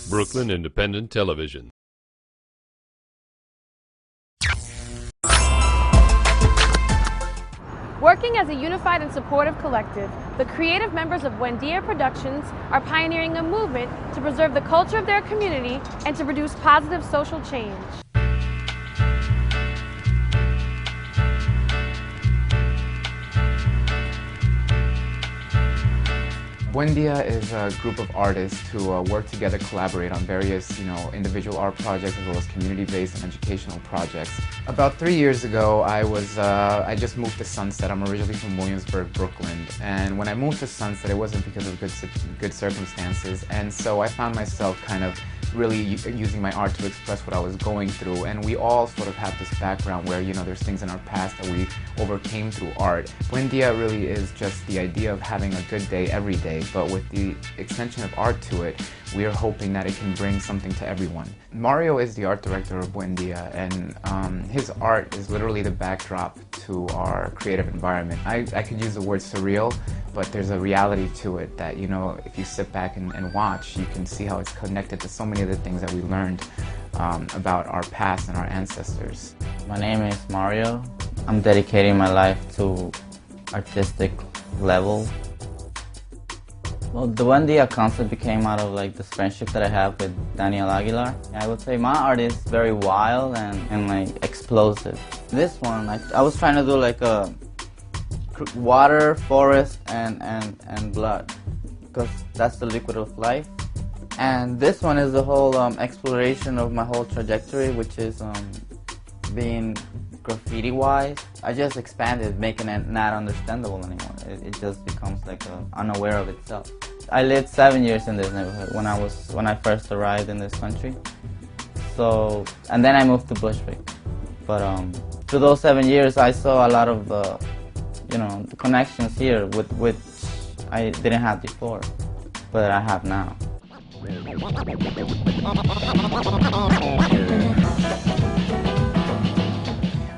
Brooklyn Independent Television. Working as a unified and supportive collective, the creative members of Buendia Productions are pioneering a movement to preserve the culture of their community and to produce positive social change. Buendia is a group of artists who work together, collaborate on various, individual art projects as well as community-based and educational projects. About 3 years ago, I just moved to Sunset. I'm originally from Williamsburg, Brooklyn, and when I moved to Sunset, it wasn't because of good circumstances, and so I found myself kind of really using my art to express what I was going through. And we all sort of have this background where, there's things in our past that we overcame through art. Buendia really is just the idea of having a good day every day, but with the extension of art to it, we are hoping that it can bring something to everyone. Mario is the art director of Buendia, and his art is literally the backdrop to our creative environment. I could use the word surreal, but there's a reality to it that, if you sit back and watch, you can see how it's connected to so many of the things that we learned about our past and our ancestors. My name is Mario. I'm dedicating my life to artistic level. Well, the Buendia concept became out of this friendship that I have with Daniel Aguilar. I would say my art is very wild and explosive. This one, I was trying to do a water, forest, and blood, because that's the liquid of life. And this one is the whole exploration of my whole trajectory, which is being graffiti-wise. I just expanded, making it not understandable anymore. It just becomes unaware of itself. I lived 7 years in this neighborhood when I first arrived in this country. So, and then I moved to Bushwick. But through those 7 years, I saw a lot of the connections here with which I didn't have before, but I have now.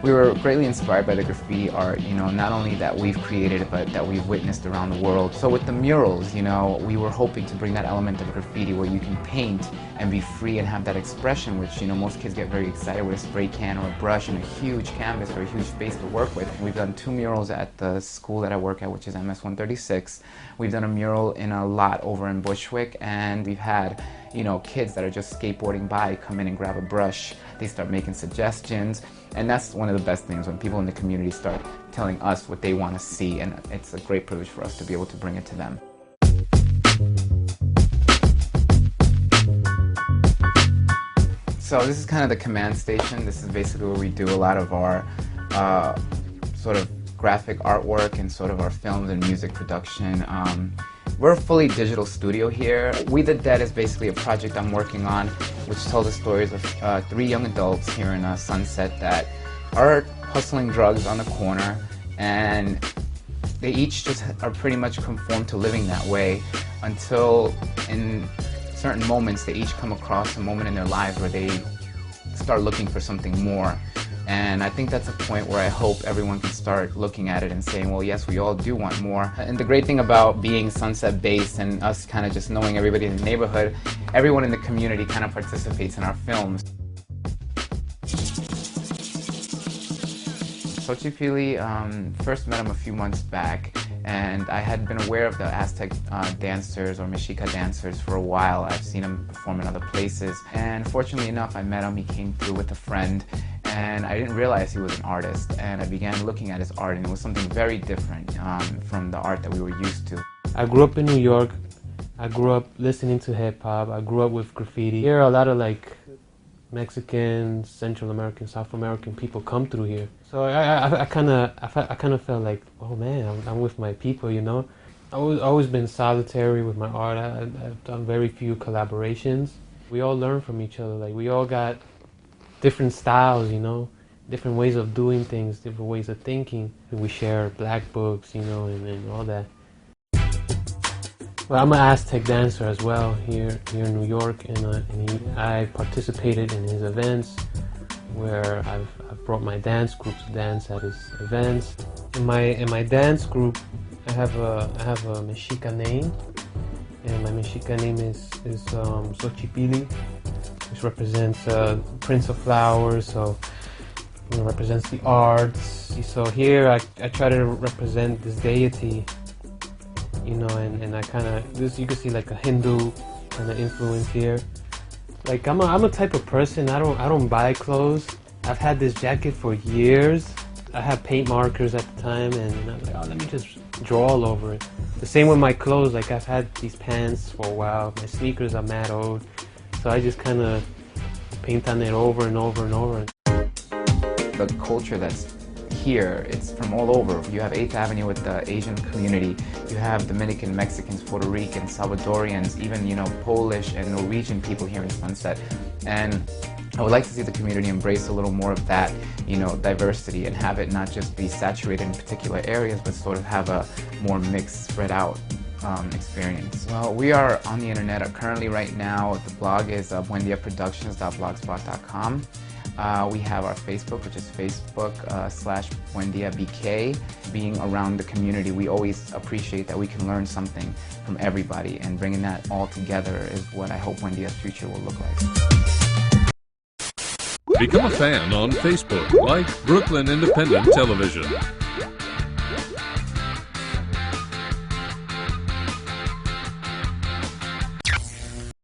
We were greatly inspired by the graffiti art, not only that we've created, but that we've witnessed around the world. So with the murals, we were hoping to bring that element of graffiti where you can paint and be free and have that expression, which, most kids get very excited with a spray can or a brush and a huge canvas or a huge space to work with. And we've done 2 murals at the school that I work at, which is MS 136. We've done a mural in a lot over in Bushwick, and we've had kids that are just skateboarding by come in and grab a brush. They start making suggestions, and that's one of the best things, when people in the community start telling us what they want to see, and it's a great privilege for us to be able to bring it to them. So this is kind of the command station. This is basically where we do a lot of our sort of graphic artwork and sort of our films and music production. We're a fully digital studio here. We the Dead is basically a project I'm working on, which tells the stories of 3 young adults here in Sunset that are hustling drugs on the corner, and they each just are pretty much conformed to living that way until in certain moments they each come across a moment in their lives where they start looking for something more. And I think that's a point where I hope everyone can start looking at it and saying, well, yes, we all do want more. And the great thing about being Sunset-based and us kind of just knowing everybody in the neighborhood, everyone in the community kind of participates in our films. Xochipilli, first met him a few months back, and I had been aware of the Aztec dancers or Mexica dancers for a while. I've seen him perform in other places, and fortunately enough, I met him. He came through with a friend, and I didn't realize he was an artist, and I began looking at his art, and it was something very different from the art that we were used to. I grew up in New York. I grew up listening to hip-hop. I grew up with graffiti. Here, a lot of Mexican, Central American, South American people come through here. So I kind of felt like, oh man, I'm with my people, I've always been solitary with my art. I've done very few collaborations. We all learn from each other. We all got different styles, different ways of doing things, different ways of thinking. We share black books, and all that. Well, I'm an Aztec dancer as well here in New York, and I participated in his events where I've brought my dance group to dance at his events. In my dance group, I have a Mexica name, and my Mexican name is Xochipilli, which represents Prince of Flowers, so represents the arts. So here I try to represent this deity, and I kind of, you can see like a Hindu kind of influence here. Like I'm a type of person, I don't buy clothes. I've had this jacket for years. I have paint markers at the time, and I'm like, oh, let me just draw all over it. The same with my clothes. Like I've had these pants for a while. My sneakers are mad old, so I just kind of paint on it over and over and over. The culture that's here, it's from all over. You have 8th Avenue with the Asian community. You have Dominican, Mexicans, Puerto Ricans, Salvadorians, even, Polish and Norwegian people here in Sunset. And I would like to see the community embrace a little more of that, diversity, and have it not just be saturated in particular areas, but sort of have a more mixed, spread out experience. Well, we are on the internet currently right now. The blog is buendiaproductions.blogspot.com. We have our Facebook, which is Facebook/BuendiaBK. Being around the community, we always appreciate that we can learn something from everybody, and bringing that all together is what I hope Buendia's future will look like. Become a fan on Facebook, like Brooklyn Independent Television.